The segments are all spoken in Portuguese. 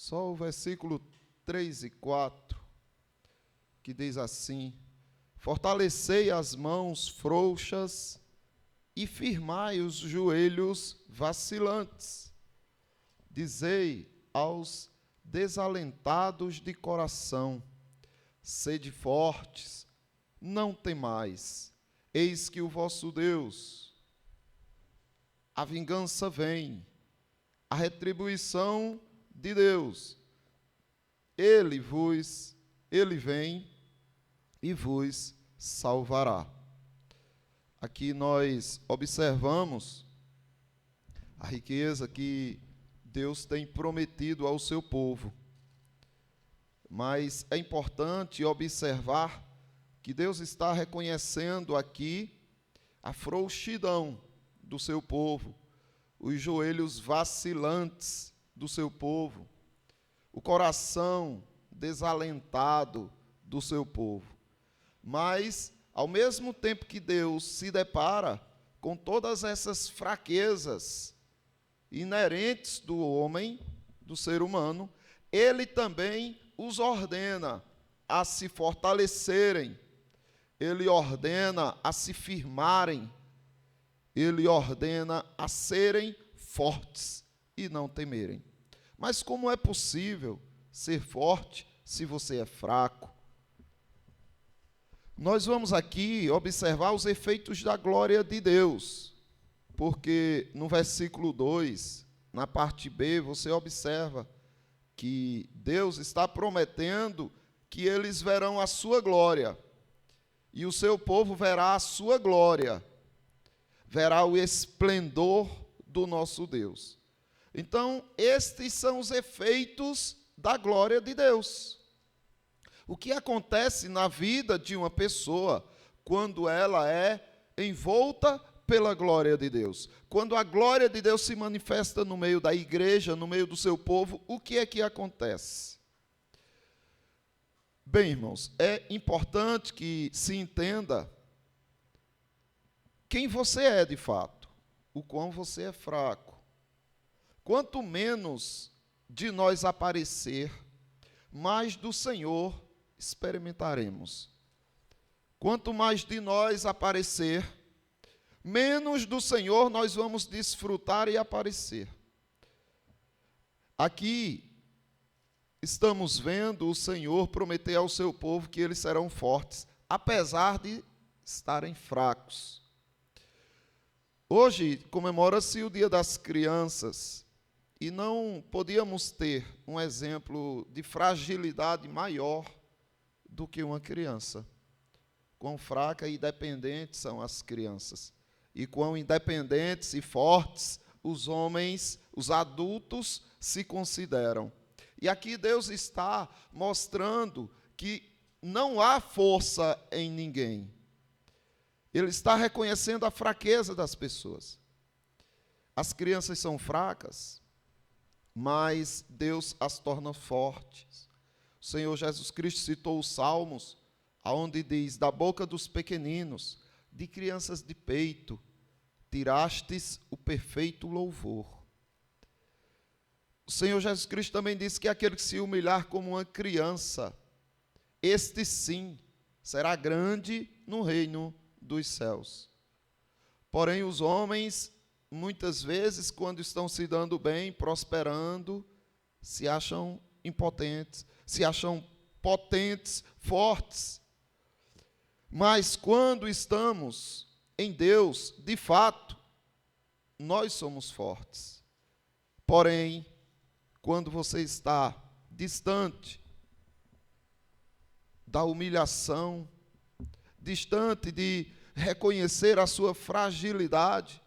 Só o versículo 3 e 4, que diz assim: fortalecei as mãos frouxas e firmai os joelhos vacilantes. Dizei aos desalentados de coração: sede fortes, não temais, eis que o vosso Deus, a vingança vem, a retribuição de Deus, Ele vem e vos salvará. Aqui nós observamos a riqueza que Deus tem prometido ao seu povo. Mas é importante observar que Deus está reconhecendo aqui a frouxidão do seu povo, os joelhos vacilantes do seu povo, o coração desalentado do seu povo. Mas, ao mesmo tempo que Deus se depara com todas essas fraquezas inerentes do homem, do ser humano, Ele também os ordena a se fortalecerem, Ele ordena a se firmarem, Ele ordena a serem fortes e não temerem. Mas como é possível ser forte se você é fraco? Nós vamos aqui observar os efeitos da glória de Deus, porque no versículo 2, na parte B, você observa que Deus está prometendo que eles verão a sua glória, e o seu povo verá a sua glória, verá o esplendor do nosso Deus. Então, estes são os efeitos da glória de Deus. O que acontece na vida de uma pessoa quando ela é envolta pela glória de Deus? Quando a glória de Deus se manifesta no meio da igreja, no meio do seu povo, o que é que acontece? Bem, irmãos, é importante que se entenda quem você é de fato, o quão você é fraco. Quanto menos de nós aparecer, mais do Senhor experimentaremos. Quanto mais de nós aparecer, menos do Senhor nós vamos desfrutar e aparecer. Aqui estamos vendo o Senhor prometer ao seu povo que eles serão fortes, apesar de estarem fracos. Hoje comemora-se o Dia das Crianças, e não podíamos ter um exemplo de fragilidade maior do que uma criança. Quão fraca e dependentes são as crianças, e quão independentes e fortes os homens, os adultos, se consideram. E aqui Deus está mostrando que não há força em ninguém. Ele está reconhecendo a fraqueza das pessoas. As crianças são fracas, mas Deus as torna fortes. O Senhor Jesus Cristo citou os Salmos, onde diz: da boca dos pequeninos, de crianças de peito, tirastes o perfeito louvor. O Senhor Jesus Cristo também disse que aquele que se humilhar como uma criança, este sim será grande no reino dos céus. Porém, os homens, muitas vezes, quando estão se dando bem, prosperando, se acham impotentes, se acham potentes, fortes. Mas quando estamos em Deus, de fato, nós somos fortes. Porém, quando você está distante da humilhação, distante de reconhecer a sua fragilidade,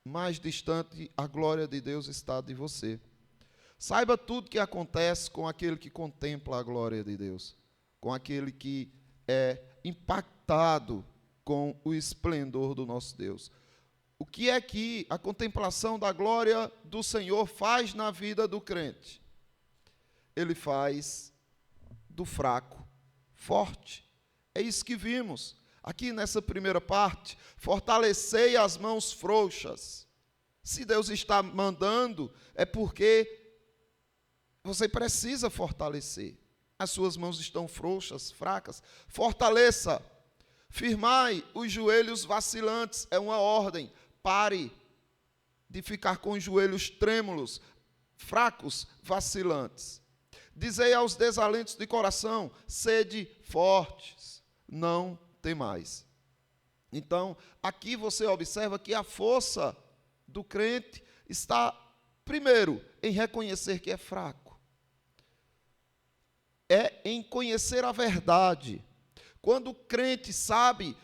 mais distante a glória de Deus está de você. Saiba tudo que acontece com aquele que contempla a glória de Deus, com aquele que é impactado com o esplendor do nosso Deus. O que é que a contemplação da glória do Senhor faz na vida do crente? Ele faz do fraco forte. É isso que vimos aqui nessa primeira parte. Fortalecei as mãos frouxas. Se Deus está mandando, é porque você precisa fortalecer. As suas mãos estão frouxas, fracas. Fortaleça. Firmai os joelhos vacilantes. É uma ordem. Pare de ficar com os joelhos trêmulos, fracos, vacilantes. Dizei aos desalentos de coração: sede fortes, não temais. Então, aqui você observa que a força do crente está, primeiro, em reconhecer que é fraco. É em conhecer a verdade. Quando o crente sabe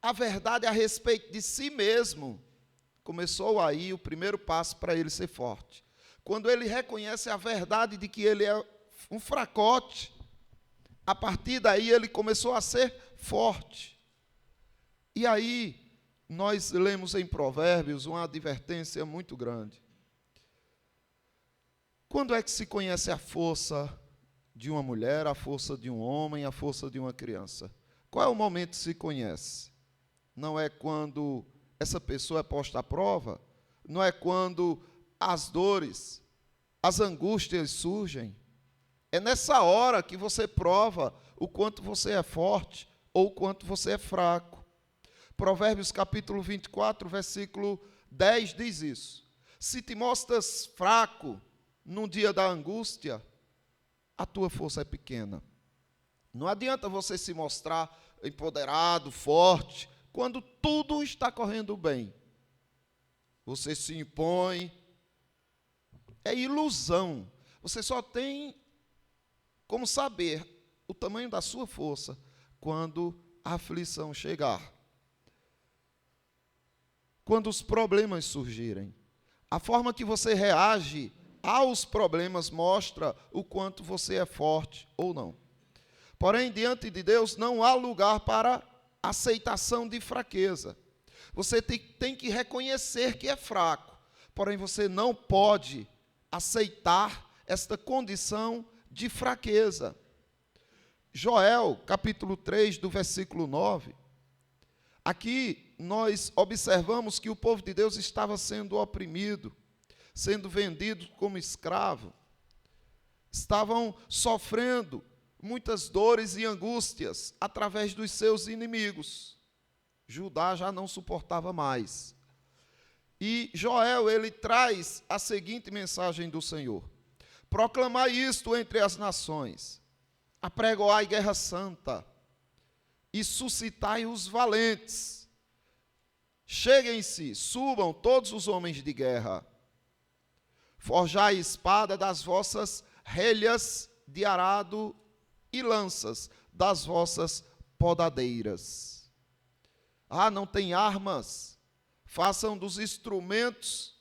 a verdade a respeito de si mesmo, começou aí o primeiro passo para ele ser forte. Quando ele reconhece a verdade de que ele é um fracote, a partir daí ele começou a ser forte. E aí, nós lemos em Provérbios uma advertência muito grande. Quando é que se conhece a força de uma mulher, a força de um homem, a força de uma criança? Qual é o momento que se conhece? Não é quando essa pessoa é posta à prova? Não é quando as dores, as angústias surgem? É nessa hora que você prova o quanto você é forte ou o quanto você é fraco. Provérbios capítulo 24, versículo 10 diz isso. Se te mostras fraco num dia da angústia, a tua força é pequena. Não adianta você se mostrar empoderado, forte, quando tudo está correndo bem. Você se impõe. É ilusão. Você só tem como saber o tamanho da sua força quando a aflição chegar. Quando os problemas surgirem. A forma que você reage aos problemas mostra o quanto você é forte ou não. Porém, diante de Deus não há lugar para aceitação de fraqueza. Você tem que reconhecer que é fraco, porém você não pode aceitar esta condição de fraqueza. Joel, capítulo 3, do versículo 9. Aqui nós observamos que o povo de Deus estava sendo oprimido, sendo vendido como escravo. Estavam sofrendo muitas dores e angústias através dos seus inimigos. Judá já não suportava mais. E Joel, ele traz a seguinte mensagem do Senhor: proclamai isto entre as nações, apregoai guerra santa, e suscitai os valentes. Cheguem-se, subam todos os homens de guerra. Forjai espada das vossas relhas de arado e lanças das vossas podadeiras. Ah, não tem armas? Façam dos instrumentos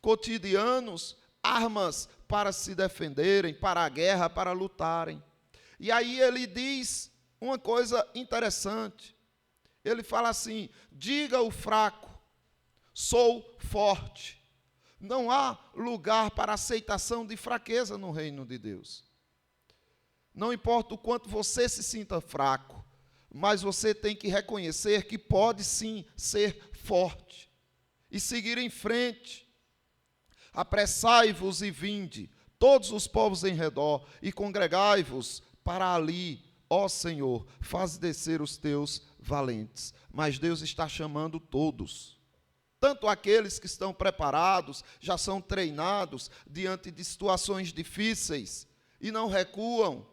cotidianos armas para se defenderem, para a guerra, para lutarem. E aí ele diz uma coisa interessante. Ele fala assim: diga ao fraco, sou forte. Não há lugar para aceitação de fraqueza no reino de Deus. Não importa o quanto você se sinta fraco, mas você tem que reconhecer que pode sim ser forte e seguir em frente. Apressai-vos e vinde, todos os povos em redor, e congregai-vos para ali, ó Senhor, faz descer os teus valentes. Mas Deus está chamando todos, tanto aqueles que estão preparados, já são treinados diante de situações difíceis, e não recuam,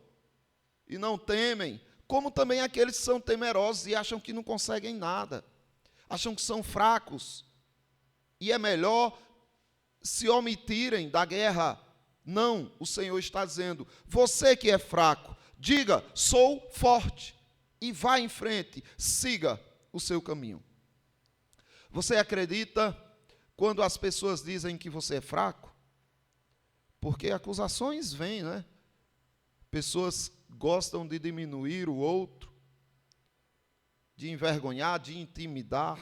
e não temem, como também aqueles que são temerosos e acham que não conseguem nada, acham que são fracos, e é melhor se omitirem da guerra. Não, o Senhor está dizendo: você que é fraco, diga, sou forte, e vá em frente, siga o seu caminho. Você acredita quando as pessoas dizem que você é fraco? Porque acusações vêm, né? Pessoas gostam de diminuir o outro, de envergonhar, de intimidar.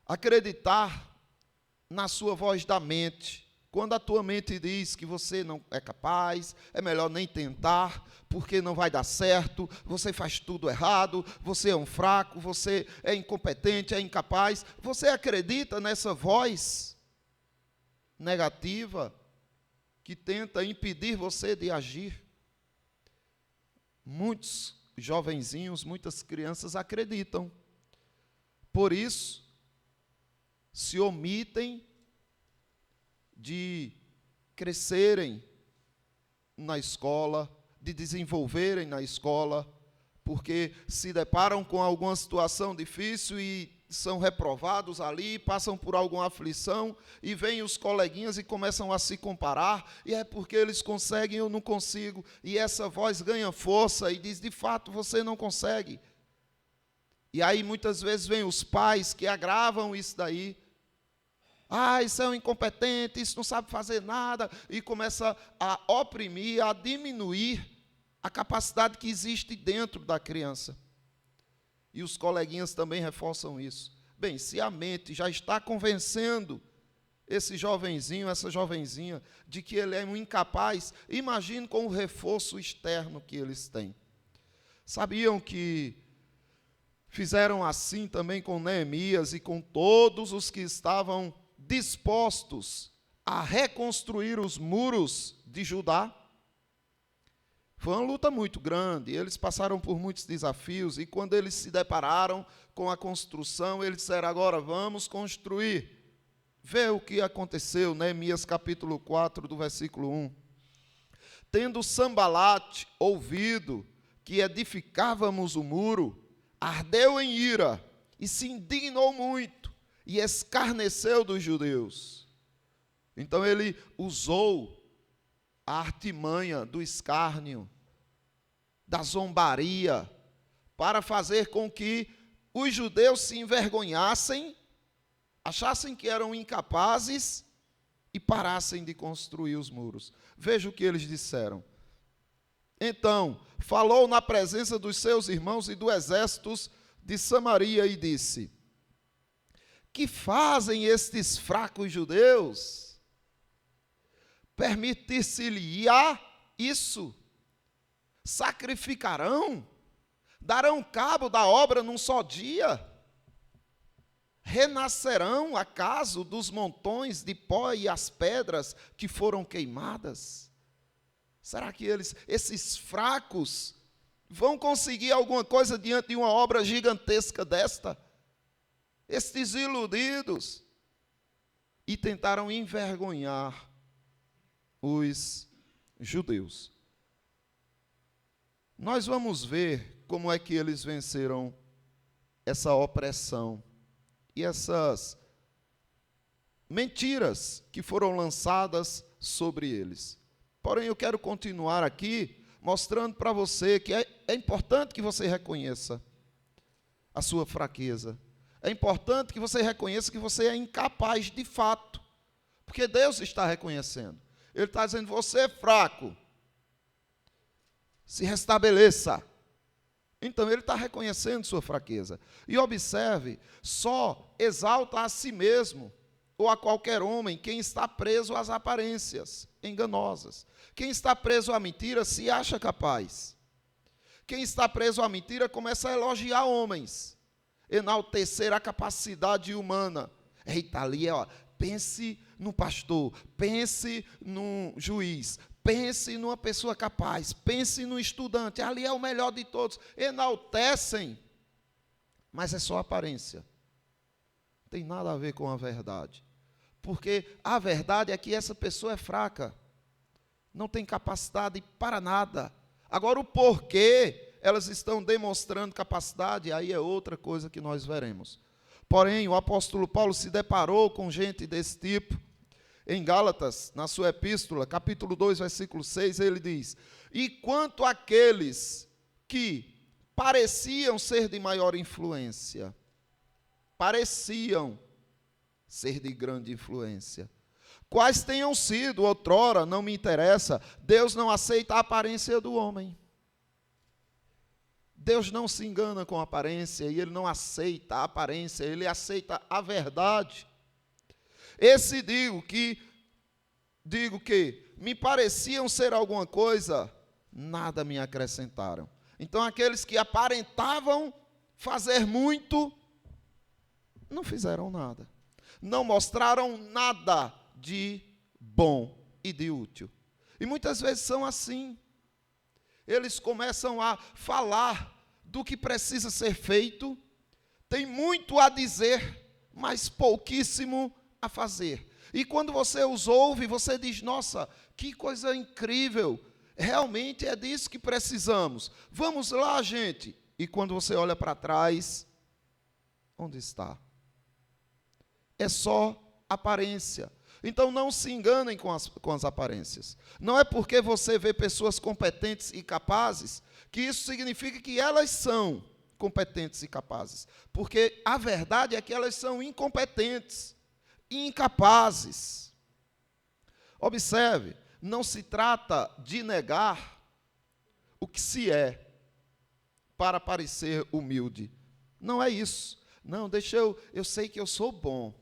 Acreditar na sua voz da mente. Quando a tua mente diz que você não é capaz, é melhor nem tentar, porque não vai dar certo, você faz tudo errado, você é um fraco, você é incompetente, é incapaz. Você acredita nessa voz? negativa que tenta impedir você de agir. Muitos jovenzinhos, muitas crianças acreditam. Por isso, se omitem de crescerem na escola, de desenvolverem na escola, porque se deparam com alguma situação difícil e são reprovados ali, passam por alguma aflição, e vêm os coleguinhas e começam a se comparar, e é porque eles conseguem, eu não consigo, e essa voz ganha força e diz, de fato, você não consegue. E aí muitas vezes vêm os pais que agravam isso daí, isso é um incompetente, isso não sabe fazer nada, e começa a oprimir, a diminuir a capacidade que existe dentro da criança. E os coleguinhas também reforçam isso. Bem, se a mente já está convencendo esse jovenzinho, essa jovenzinha, de que ele é um incapaz, imagine com o reforço externo que eles têm. Sabiam que fizeram assim também com Neemias e com todos os que estavam dispostos a reconstruir os muros de Judá? Foi uma luta muito grande, eles passaram por muitos desafios, e quando eles se depararam com a construção, eles disseram, agora vamos construir. Vê o que aconteceu, Neemias capítulo 4, do versículo 1. Tendo Sambalate ouvido que edificávamos o muro, ardeu em ira, e se indignou muito, e escarneceu dos judeus. Então ele usou a artimanha do escárnio, da zombaria, para fazer com que os judeus se envergonhassem, achassem que eram incapazes e parassem de construir os muros. Veja o que eles disseram. Então, falou na presença dos seus irmãos e do exército de Samaria e disse, que fazem estes fracos judeus? Permitir-se-lhe-á isso? Sacrificarão? Darão cabo da obra num só dia? Renascerão, acaso, dos montões de pó e as pedras que foram queimadas? Será que esses fracos, vão conseguir alguma coisa diante de uma obra gigantesca desta? Estes iludidos. E tentaram envergonhar os judeus. Nós vamos ver como é que eles venceram essa opressão e essas mentiras que foram lançadas sobre eles. Porém, eu quero continuar aqui mostrando para você que é importante que você reconheça a sua fraqueza. É importante que você reconheça que você é incapaz de fato, porque Deus está reconhecendo. Ele está dizendo, você é fraco, se restabeleça. Então ele está reconhecendo sua fraqueza. E observe, só exalta a si mesmo, ou a qualquer homem, quem está preso às aparências enganosas. Quem está preso à mentira se acha capaz. Quem está preso à mentira começa a elogiar homens, enaltecer a capacidade humana. Eita, ali, pense no pastor, pense no juiz, pense numa pessoa capaz, pense no estudante, ali é o melhor de todos. Enaltecem, mas é só aparência. Não tem nada a ver com a verdade. Porque a verdade é que essa pessoa é fraca, não tem capacidade para nada. Agora, o porquê elas estão demonstrando capacidade, aí é outra coisa que nós veremos. Porém, o apóstolo Paulo se deparou com gente desse tipo. Em Gálatas, na sua epístola, capítulo 2, versículo 6, ele diz, e quanto àqueles que pareciam ser de maior influência, pareciam ser de grande influência, quais tenham sido outrora, não me interessa, Deus não aceita a aparência do homem. Deus não se engana com a aparência, e Ele não aceita a aparência, Ele aceita a verdade. Esse digo que me pareciam ser alguma coisa, nada me acrescentaram. Então aqueles que aparentavam fazer muito, não fizeram nada. Não mostraram nada de bom e de útil. E muitas vezes são assim. Eles começam a falar do que precisa ser feito, tem muito a dizer, mas pouquíssimo a fazer. E quando você os ouve, você diz, nossa, que coisa incrível, realmente é disso que precisamos. Vamos lá, gente. E quando você olha para trás, onde está? É só aparência. Então não se enganem com as aparências. Não é porque você vê pessoas competentes e capazes que isso significa que elas são competentes e capazes. Porque a verdade é que elas são incompetentes e incapazes. Observe, não se trata de negar o que se é para parecer humilde. Não é isso. Não, eu sei que eu sou bom.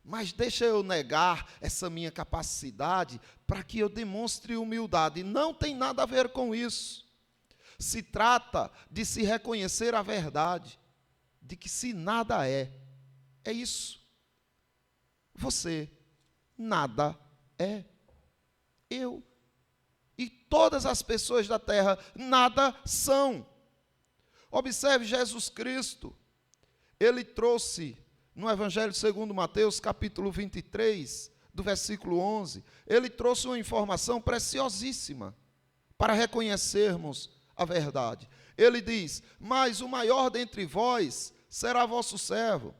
Mas deixa eu negar essa minha capacidade para que eu demonstre humildade. Não tem nada a ver com isso. Se trata de se reconhecer a verdade, de que se nada é isso. Você nada é. Eu e todas as pessoas da terra nada são. Observe Jesus Cristo. Ele trouxe no Evangelho segundo Mateus, capítulo 23, do versículo 11, ele trouxe uma informação preciosíssima para reconhecermos a verdade. Ele diz, mas o maior dentre vós será vosso servo.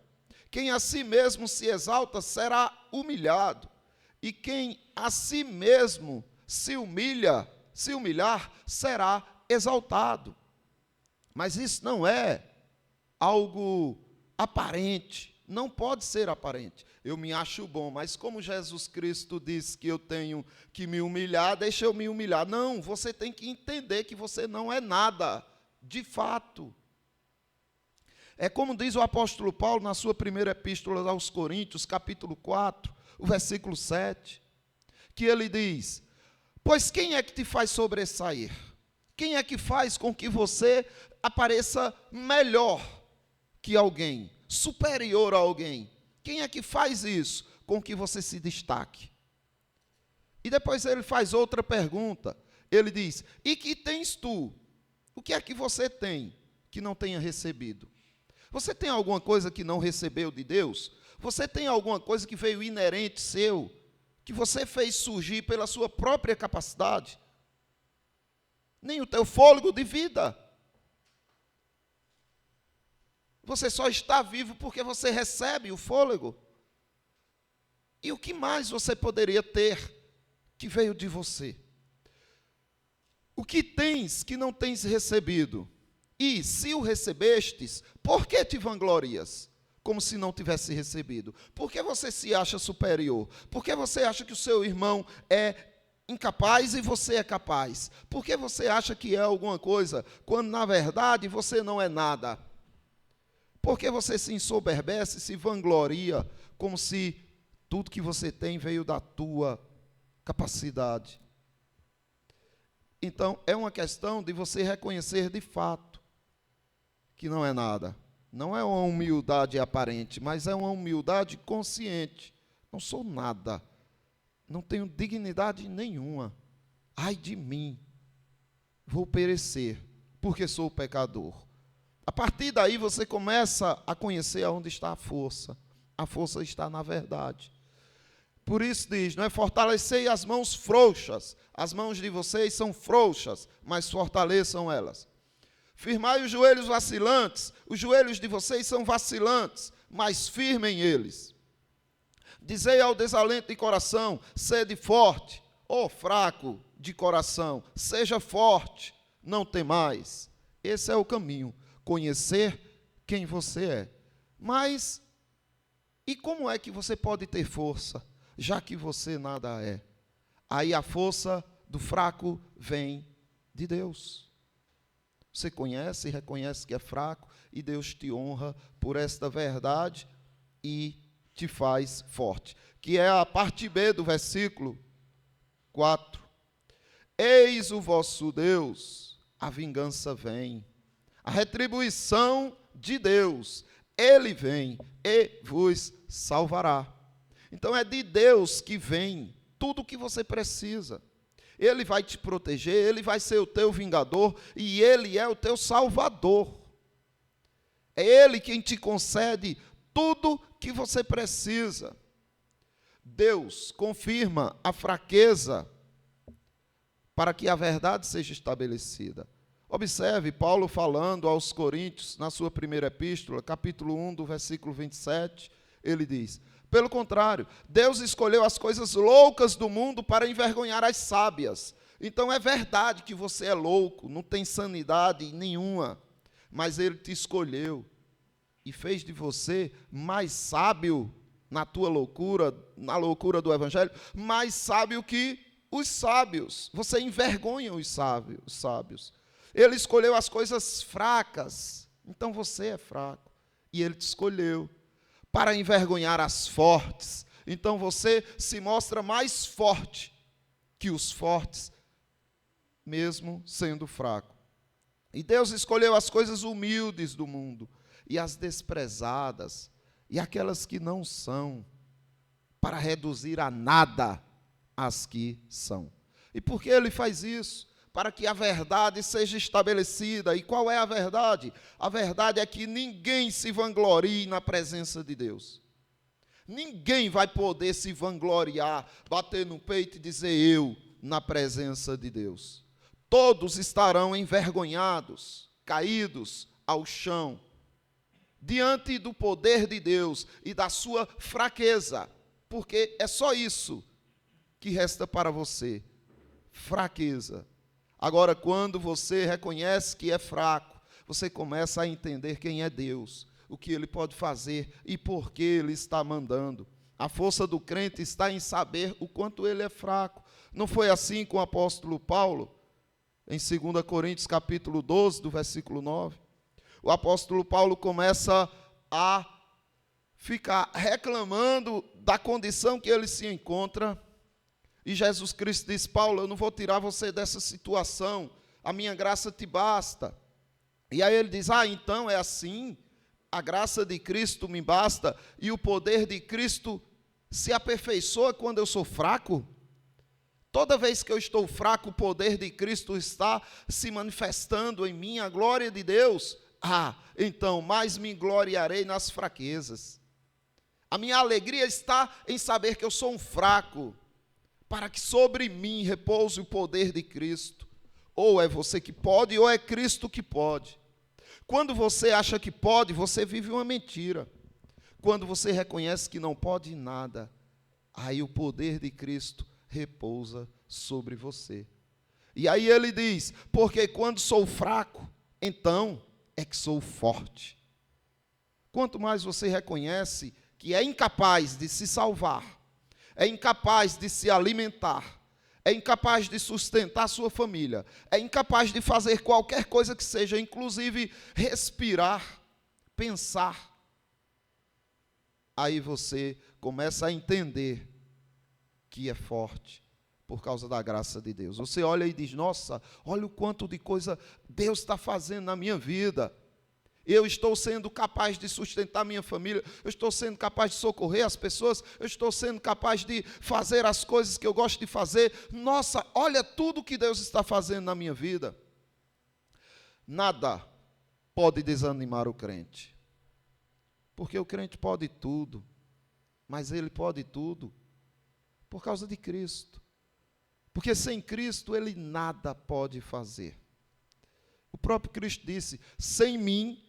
Quem a si mesmo se exalta será humilhado. E quem a si mesmo se humilhar, será exaltado. Mas isso não é algo aparente. Não pode ser aparente. Eu me acho bom, mas como Jesus Cristo disse que eu tenho que me humilhar, deixa eu me humilhar. Não, você tem que entender que você não é nada, de fato. É como diz o apóstolo Paulo na sua primeira epístola aos Coríntios, capítulo 4, o versículo 7, que ele diz, pois quem é que te faz sobressair? Quem é que faz com que você apareça melhor que alguém? Superior a alguém. Quem é que faz isso com que você se destaque? E depois ele faz outra pergunta. Ele diz, e que tens tu? O que é que você tem que não tenha recebido? Você tem alguma coisa que não recebeu de Deus? Você tem alguma coisa que veio inerente seu, que você fez surgir pela sua própria capacidade? Nem o teu fôlego de vida. Você só está vivo porque você recebe o fôlego. E o que mais você poderia ter que veio de você? O que tens que não tens recebido? E se o recebestes, por que te vanglorias? Como se não tivesse recebido. Por que você se acha superior? Por que você acha que o seu irmão é incapaz e você é capaz? Por que você acha que é alguma coisa, quando na verdade você não é nada? Porque você se ensoberbece, se vangloria, como se tudo que você tem veio da tua capacidade. Então, é uma questão de você reconhecer de fato que não é nada. Não é uma humildade aparente, mas é uma humildade consciente. Não sou nada. Não tenho dignidade nenhuma. Ai de mim. Vou perecer, porque sou pecador. A partir daí você começa a conhecer aonde está a força. A força está na verdade. Por isso diz, não é fortalecei as mãos frouxas. As mãos de vocês são frouxas, mas fortaleçam elas. Firmai os joelhos vacilantes. Os joelhos de vocês são vacilantes, mas firmem eles. Dizei ao desalento de coração, sede forte. Ó fraco de coração, seja forte, não temais. Esse é o caminho. Conhecer quem você é. Mas, e como é que você pode ter força, já que você nada é? Aí a força do fraco vem de Deus. Você conhece e reconhece que é fraco, e Deus te honra por esta verdade e te faz forte. Que é a parte B do versículo 4. Eis o vosso Deus, a vingança vem. A retribuição de Deus, Ele vem e vos salvará. Então é de Deus que vem tudo o que você precisa. Ele vai te proteger, Ele vai ser o teu vingador e Ele é o teu salvador. É Ele quem te concede tudo que você precisa. Deus confirma a fraqueza para que a verdade seja estabelecida. Observe Paulo falando aos Coríntios, na sua primeira epístola, capítulo 1, do versículo 27, ele diz: pelo contrário, Deus escolheu as coisas loucas do mundo para envergonhar as sábias. Então é verdade que você é louco, não tem sanidade nenhuma, mas Ele te escolheu e fez de você mais sábio na tua loucura, na loucura do Evangelho, mais sábio que os sábios. Você envergonha os sábios. Ele escolheu as coisas fracas, então você é fraco, e Ele te escolheu para envergonhar as fortes. Então você se mostra mais forte que os fortes, mesmo sendo fraco. E Deus escolheu as coisas humildes do mundo, e as desprezadas, e aquelas que não são, para reduzir a nada as que são. E por que Ele faz isso? Para que a verdade seja estabelecida. E qual é a verdade? A verdade é que ninguém se vanglorie na presença de Deus. Ninguém vai poder se vangloriar, bater no peito e dizer eu na presença de Deus. Todos estarão envergonhados, caídos ao chão, diante do poder de Deus e da sua fraqueza, porque é só isso que resta para você, fraqueza. Agora, quando você reconhece que é fraco, você começa a entender quem é Deus, o que Ele pode fazer e por que Ele está mandando. A força do crente está em saber o quanto ele é fraco. Não foi assim com o apóstolo Paulo? Em 2 Coríntios capítulo 12, do versículo 9. O apóstolo Paulo começa a ficar reclamando da condição que ele se encontra. E Jesus Cristo diz: Paulo, eu não vou tirar você dessa situação, a minha graça te basta. E aí ele diz: então é assim, a graça de Cristo me basta, e o poder de Cristo se aperfeiçoa quando eu sou fraco? Toda vez que eu estou fraco, o poder de Cristo está se manifestando em mim, a glória de Deus. Então mais me gloriarei nas fraquezas. A minha alegria está em saber que eu sou um fraco, para que sobre mim repouse o poder de Cristo. Ou é você que pode, ou é Cristo que pode. Quando você acha que pode, você vive uma mentira. Quando você reconhece que não pode nada, aí o poder de Cristo repousa sobre você. E aí ele diz: porque quando sou fraco, então é que sou forte. Quanto mais você reconhece que é incapaz de se salvar, é incapaz de se alimentar, é incapaz de sustentar sua família, é incapaz de fazer qualquer coisa que seja, inclusive respirar, pensar, aí você começa a entender que é forte por causa da graça de Deus. Você olha e diz: nossa, olha o quanto de coisa Deus está fazendo na minha vida. Eu estou sendo capaz de sustentar minha família, eu estou sendo capaz de socorrer as pessoas, eu estou sendo capaz de fazer as coisas que eu gosto de fazer. Nossa, olha tudo que Deus está fazendo na minha vida. Nada pode desanimar o crente, porque o crente pode tudo, mas ele pode tudo por causa de Cristo, porque sem Cristo ele nada pode fazer. O próprio Cristo disse: sem mim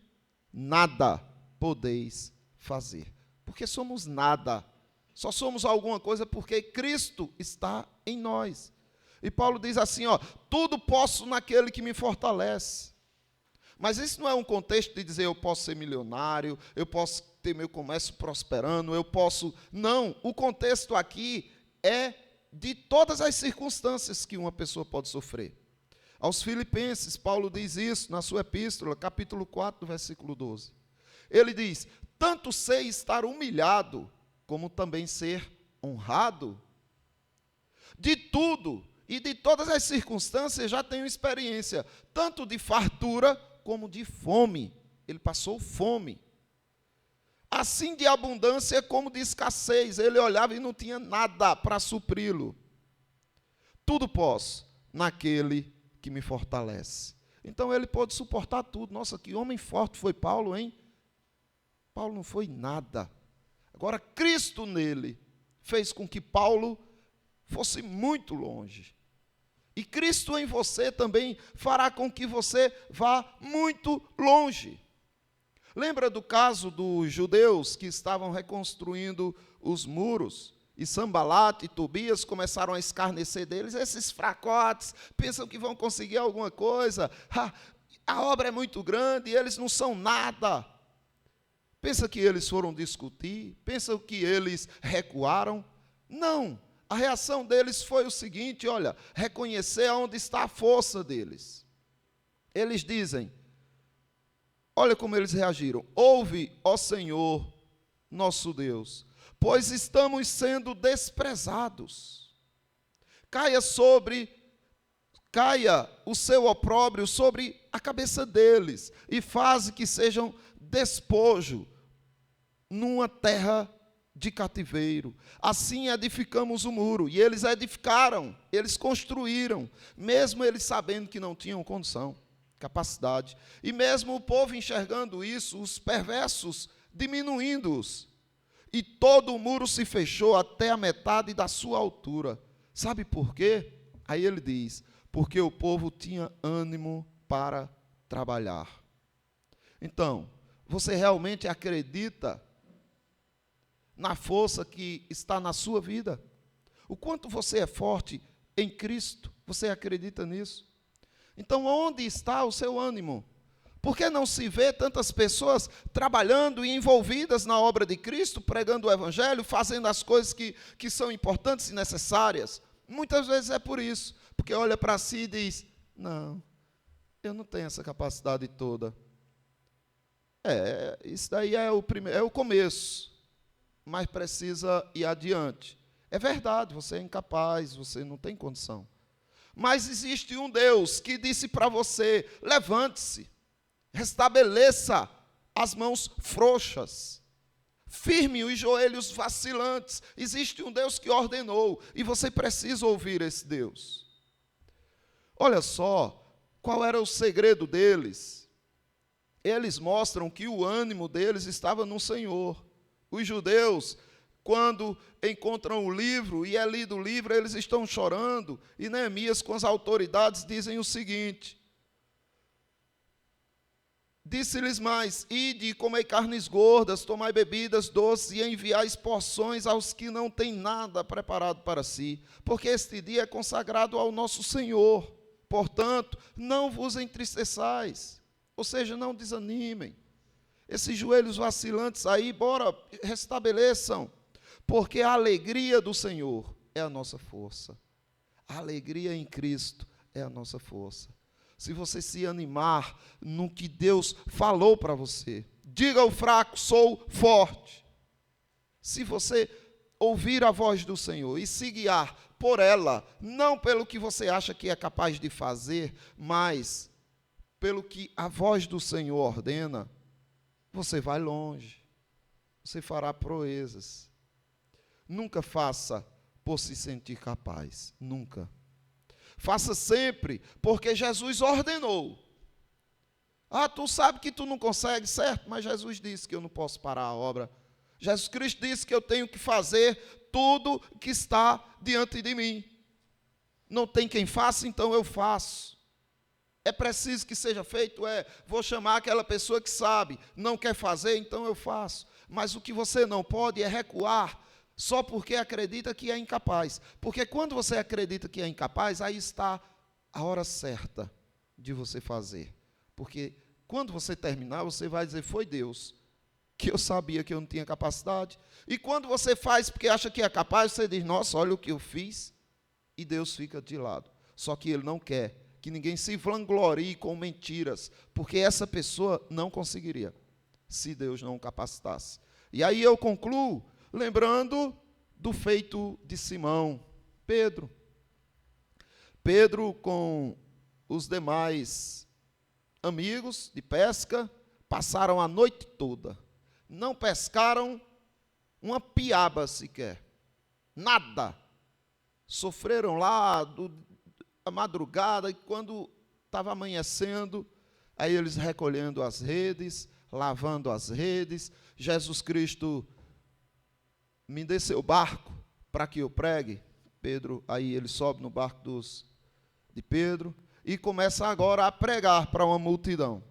nada podeis fazer, porque somos nada, só somos alguma coisa porque Cristo está em nós. E Paulo diz assim, tudo posso naquele que me fortalece. Mas isso não é um contexto de dizer eu posso ser milionário, eu posso ter meu comércio prosperando, eu posso... Não, o contexto aqui é de todas as circunstâncias que uma pessoa pode sofrer. Aos Filipenses, Paulo diz isso na sua epístola, capítulo 4, versículo 12. Ele diz: tanto sei estar humilhado, como também ser honrado. De tudo e de todas as circunstâncias já tenho experiência, tanto de fartura como de fome. Ele passou fome. Assim de abundância como de escassez. Ele olhava e não tinha nada para supri-lo. tudo posso naquele que me fortalece. Então ele pôde suportar tudo. Nossa, que homem forte foi Paulo, hein? Paulo não foi nada. Agora, Cristo nele fez com que Paulo fosse muito longe. E Cristo em você também fará com que você vá muito longe. Lembra do caso dos judeus que estavam reconstruindo os muros? E Sambalate e Tobias começaram a escarnecer deles. Esses fracotes pensam que vão conseguir alguma coisa. A obra é muito grande e eles não são nada. Pensa que eles foram discutir? Pensa que eles recuaram? Não. A reação deles foi o seguinte, olha, reconhecer onde está a força deles. Eles dizem, olha como eles reagiram. Ouve, ó Senhor, nosso Deus, pois estamos sendo desprezados. Caia o seu opróbrio sobre a cabeça deles e faze que sejam despojo numa terra de cativeiro. Assim edificamos o muro. E eles edificaram, eles construíram, mesmo eles sabendo que não tinham condição, capacidade. E mesmo o povo enxergando isso, os perversos diminuindo-os. E todo o muro se fechou até a metade da sua altura. Sabe por quê? Aí ele diz, porque o povo tinha ânimo para trabalhar. Então, você realmente acredita na força que está na sua vida? O quanto você é forte em Cristo? Você acredita nisso? Então, onde está o seu ânimo? Por que não se vê tantas pessoas trabalhando e envolvidas na obra de Cristo, pregando o Evangelho, fazendo as coisas que são importantes e necessárias? Muitas vezes é por isso, porque olha para si e diz, não, eu não tenho essa capacidade toda. Isso daí é o começo, mas precisa ir adiante. É verdade, você é incapaz, você não tem condição. Mas existe um Deus que disse para você, levante-se, restabeleça as mãos frouxas, firme os joelhos vacilantes. Existe um Deus que ordenou, e você precisa ouvir esse Deus. Olha só, qual era o segredo deles? Eles mostram que o ânimo deles estava no Senhor. Os judeus, quando encontram o livro e é lido o livro, eles estão chorando. E Neemias, com as autoridades, dizem o seguinte, disse-lhes mais, ide e comei carnes gordas, tomai bebidas doces e enviais porções aos que não têm nada preparado para si, porque este dia é consagrado ao nosso Senhor. Portanto, não vos entristeçais, ou seja, não desanimem. Esses joelhos vacilantes aí, bora, restabeleçam, porque a alegria do Senhor é a nossa força. A alegria em Cristo é a nossa força. Se você se animar no que Deus falou para você, diga ao fraco, sou forte. Se você ouvir a voz do Senhor e se guiar por ela, não pelo que você acha que é capaz de fazer, mas pelo que a voz do Senhor ordena, você vai longe, você fará proezas. Nunca faça por se sentir capaz, nunca. Faça sempre, porque Jesus ordenou. Tu sabe que tu não consegue, certo? Mas Jesus disse que eu não posso parar a obra. Jesus Cristo disse que eu tenho que fazer tudo que está diante de mim. Não tem quem faça, então eu faço. É preciso que seja feito? Vou chamar aquela pessoa que sabe, não quer fazer, então eu faço. Mas o que você não pode é recuar, só porque acredita que é incapaz. Porque quando você acredita que é incapaz, aí está a hora certa de você fazer. Porque quando você terminar, você vai dizer, foi Deus, que eu sabia que eu não tinha capacidade. E quando você faz porque acha que é capaz, você diz, nossa, olha o que eu fiz, e Deus fica de lado. Só que Ele não quer que ninguém se vanglorie com mentiras, porque essa pessoa não conseguiria, se Deus não o capacitasse. E aí eu concluo, lembrando do feito de Simão, Pedro. Pedro, com os demais amigos de pesca, passaram a noite toda, não pescaram uma piaba sequer, nada. Sofreram lá a madrugada, e quando estava amanhecendo, aí eles recolhendo as redes, lavando as redes. Jesus Cristo, me dê seu barco para que eu pregue. Pedro, aí ele sobe no barco de Pedro e começa agora a pregar para uma multidão.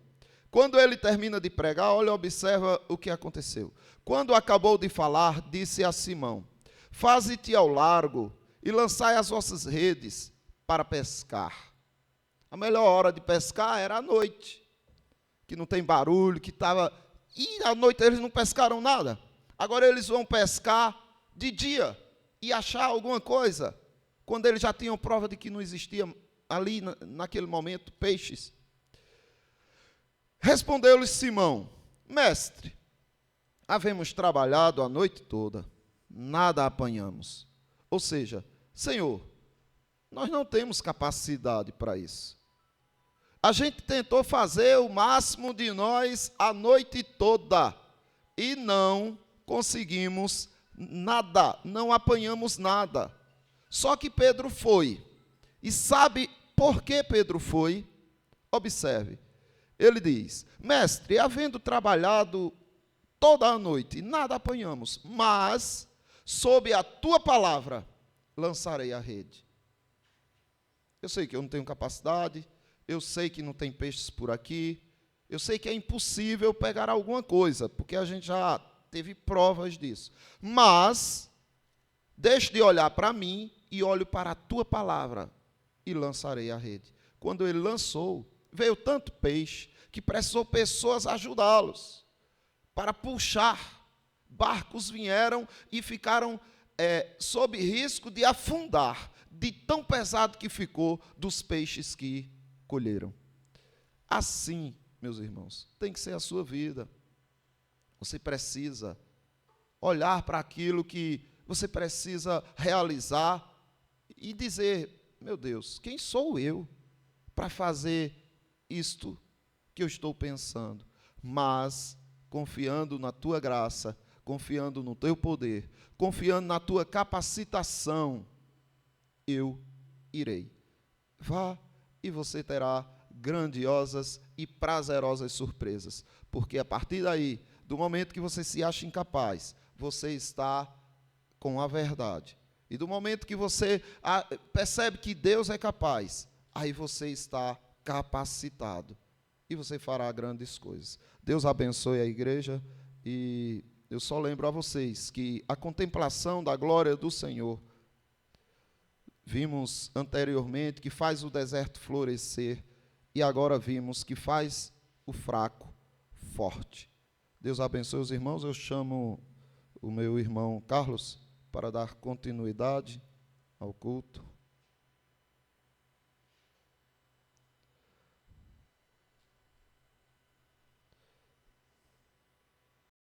Quando ele termina de pregar, olha, observa o que aconteceu. Quando acabou de falar, disse a Simão: faze-te ao largo e lançai as vossas redes para pescar. A melhor hora de pescar era à noite, que não tem barulho, que estava... E à noite eles não pescaram nada. Agora eles vão pescar de dia e achar alguma coisa, quando eles já tinham prova de que não existia ali, naquele momento, peixes. Respondeu-lhe Simão: mestre, havemos trabalhado a noite toda, nada apanhamos. Ou seja, Senhor, nós não temos capacidade para isso. A gente tentou fazer o máximo de nós a noite toda e não conseguimos nada, não apanhamos nada. Só que Pedro foi. E sabe por que Pedro foi? Observe. Ele diz: mestre, havendo trabalhado toda a noite, nada apanhamos, mas sob a tua palavra lançarei a rede. Eu sei que eu não tenho capacidade, eu sei que não tem peixes por aqui, eu sei que é impossível pegar alguma coisa, porque a gente já teve provas disso. Mas deixe de olhar para mim e olho para a tua palavra e lançarei a rede. Quando ele lançou, veio tanto peixe que precisou pessoas ajudá-los para puxar. Barcos vieram e ficaram sob risco de afundar, de tão pesado que ficou dos peixes que colheram. Assim, meus irmãos, tem que ser a sua vida. Você precisa olhar para aquilo que você precisa realizar e dizer: meu Deus, quem sou eu para fazer isto que eu estou pensando? Mas confiando na tua graça, confiando no teu poder, confiando na tua capacitação, eu irei. Vá e você terá grandiosas e prazerosas surpresas, porque a partir daí, do momento que você se acha incapaz, você está com a verdade. E do momento que você percebe que Deus é capaz, aí você está capacitado. E você fará grandes coisas. Deus abençoe a igreja. E eu só lembro a vocês que a contemplação da glória do Senhor, vimos anteriormente que faz o deserto florescer, e agora vimos que faz o fraco forte. Deus abençoe os irmãos. Eu chamo o meu irmão Carlos para dar continuidade ao culto.